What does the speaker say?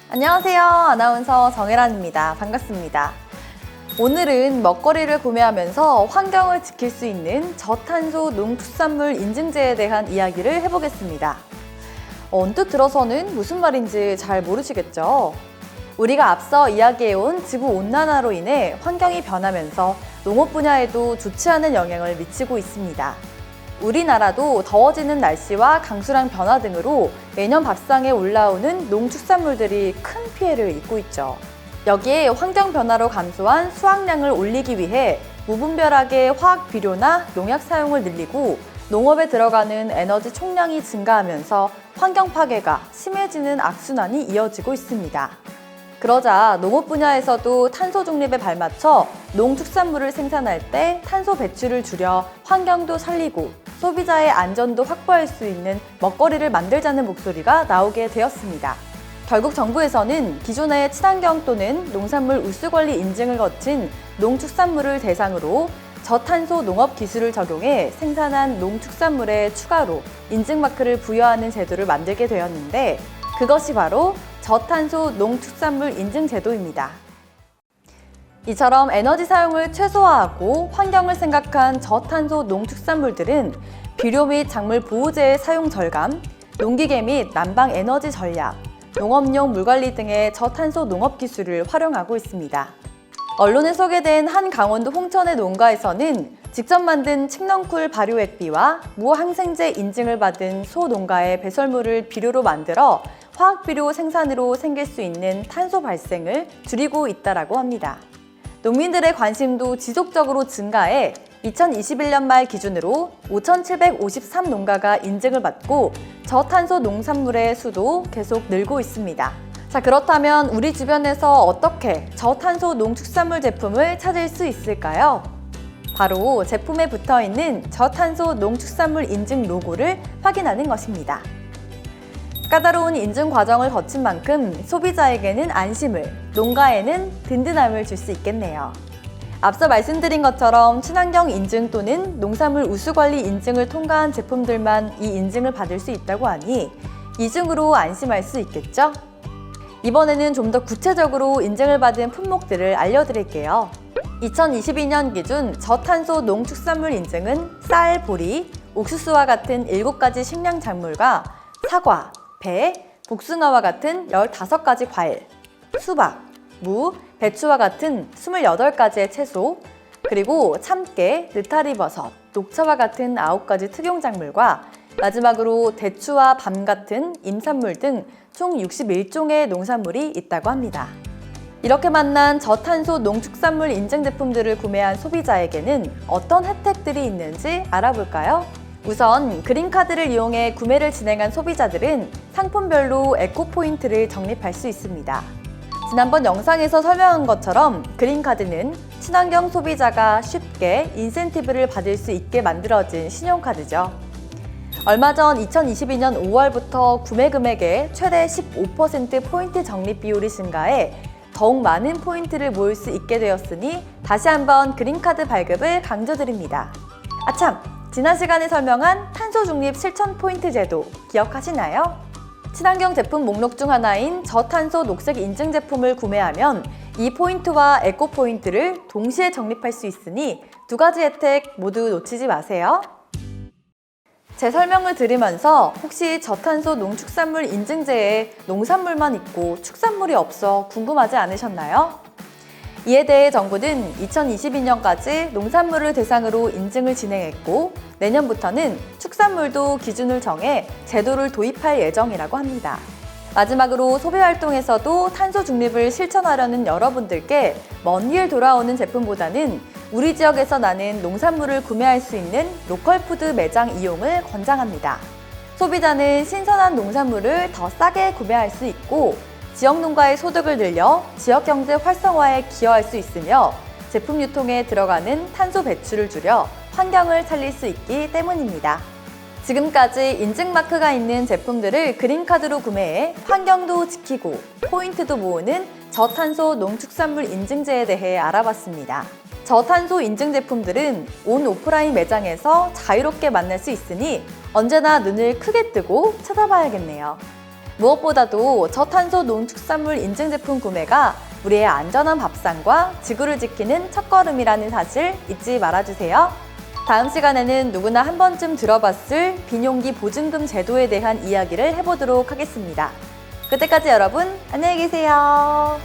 안녕하세요. 아나운서 정혜란입니다. 반갑습니다. 오늘은 먹거리를 구매하면서 환경을 지킬 수 있는 저탄소 농축산물 인증제에 대한 이야기를 해보겠습니다. 언뜻 들어서는 무슨 말인지 잘 모르시겠죠? 우리가 앞서 이야기해온 지구온난화로 인해 환경이 변하면서 농업 분야에도 좋지 않은 영향을 미치고 있습니다. 우리나라도 더워지는 날씨와 강수량 변화 등으로 매년 밥상에 올라오는 농축산물들이 큰 피해를 입고 있죠. 여기에 환경 변화로 감소한 수확량을 올리기 위해 무분별하게 화학 비료나 농약 사용을 늘리고 농업에 들어가는 에너지 총량이 증가하면서 환경 파괴가 심해지는 악순환이 이어지고 있습니다. 그러자 농업 분야에서도 탄소 중립에 발맞춰 농축산물을 생산할 때 탄소 배출을 줄여 환경도 살리고 소비자의 안전도 확보할 수 있는 먹거리를 만들자는 목소리가 나오게 되었습니다. 결국 정부에서는 기존의 친환경 또는 농산물 우수관리 인증을 거친 농축산물을 대상으로 저탄소 농업 기술을 적용해 생산한 농축산물에 추가로 인증마크를 부여하는 제도를 만들게 되었는데 그것이 바로 저탄소 농축산물 인증제도입니다. 이처럼 에너지 사용을 최소화하고 환경을 생각한 저탄소 농축산물들은 비료 및 작물 보호제의 사용 절감, 농기계 및 난방 에너지 전략, 농업용 물관리 등의 저탄소 농업 기술을 활용하고 있습니다. 언론에 소개된 한 강원도 홍천의 농가에서는 직접 만든 칡넝쿨 발효액비와 무항생제 인증을 받은 소 농가의 배설물을 비료로 만들어 화학비료 생산으로 생길 수 있는 탄소 발생을 줄이고 있다고 합니다. 농민들의 관심도 지속적으로 증가해 2021년 말 기준으로 5,753농가가 인증을 받고 저탄소 농산물의 수도 계속 늘고 있습니다. 자, 그렇다면 우리 주변에서 어떻게 저탄소 농축산물 제품을 찾을 수 있을까요? 바로 제품에 붙어있는 저탄소 농축산물 인증 로고를 확인하는 것입니다. 까다로운 인증 과정을 거친 만큼 소비자에게는 안심을, 농가에는 든든함을 줄 수 있겠네요. 앞서 말씀드린 것처럼 친환경 인증 또는 농산물 우수관리 인증을 통과한 제품들만 이 인증을 받을 수 있다고 하니 이중으로 안심할 수 있겠죠? 이번에는 좀 더 구체적으로 인증을 받은 품목들을 알려드릴게요. 2022년 기준 저탄소 농축산물 인증은 쌀, 보리, 옥수수와 같은 7가지 식량 작물과 사과, 배, 복숭아와 같은 15가지 과일, 수박, 무, 배추와 같은 28가지의 채소, 그리고 참깨, 느타리버섯, 녹차와 같은 9가지 특용작물과 마지막으로 대추와 밤 같은 임산물 등 총 61종의 농산물이 있다고 합니다. 이렇게 만난 저탄소 농축산물 인증 제품들을 구매한 소비자에게는 어떤 혜택들이 있는지 알아볼까요? 우선 그린카드를 이용해 구매를 진행한 소비자들은 상품별로 에코포인트를 적립할 수 있습니다. 지난번 영상에서 설명한 것처럼 그린카드는 친환경 소비자가 쉽게 인센티브를 받을 수 있게 만들어진 신용카드죠. 얼마 전 2022년 5월부터 구매 금액의 최대 15% 포인트 적립 비율이 증가해 더욱 많은 포인트를 모을 수 있게 되었으니 다시 한번 그린카드 발급을 강조드립니다. 아참! 지난 시간에 설명한 탄소 중립 실천 포인트 제도 기억하시나요? 친환경 제품 목록 중 하나인 저탄소 녹색 인증 제품을 구매하면 이 포인트와 에코 포인트를 동시에 적립할 수 있으니 두 가지 혜택 모두 놓치지 마세요. 제 설명을 들으면서 혹시 저탄소 농축산물 인증제에 농산물만 있고 축산물이 없어 궁금하지 않으셨나요? 이에 대해 정부는 2022년까지 농산물을 대상으로 인증을 진행했고 내년부터는 축산물도 기준을 정해 제도를 도입할 예정이라고 합니다. 마지막으로 소비활동에서도 탄소 중립을 실천하려는 여러분들께 먼 길 돌아오는 제품보다는 우리 지역에서 나는 농산물을 구매할 수 있는 로컬푸드 매장 이용을 권장합니다. 소비자는 신선한 농산물을 더 싸게 구매할 수 있고 지역 농가의 소득을 늘려 지역 경제 활성화에 기여할 수 있으며 제품 유통에 들어가는 탄소 배출을 줄여 환경을 살릴 수 있기 때문입니다. 지금까지 인증마크가 있는 제품들을 그린카드로 구매해 환경도 지키고 포인트도 모으는 저탄소 농축산물 인증제에 대해 알아봤습니다. 저탄소 인증 제품들은 온 오프라인 매장에서 자유롭게 만날 수 있으니 언제나 눈을 크게 뜨고 쳐다봐야겠네요. 무엇보다도 저탄소 농축산물 인증 제품 구매가 우리의 안전한 밥상과 지구를 지키는 첫걸음이라는 사실 잊지 말아주세요. 다음 시간에는 누구나 한 번쯤 들어봤을 빈용기 보증금 제도에 대한 이야기를 해보도록 하겠습니다. 그때까지 여러분 안녕히 계세요.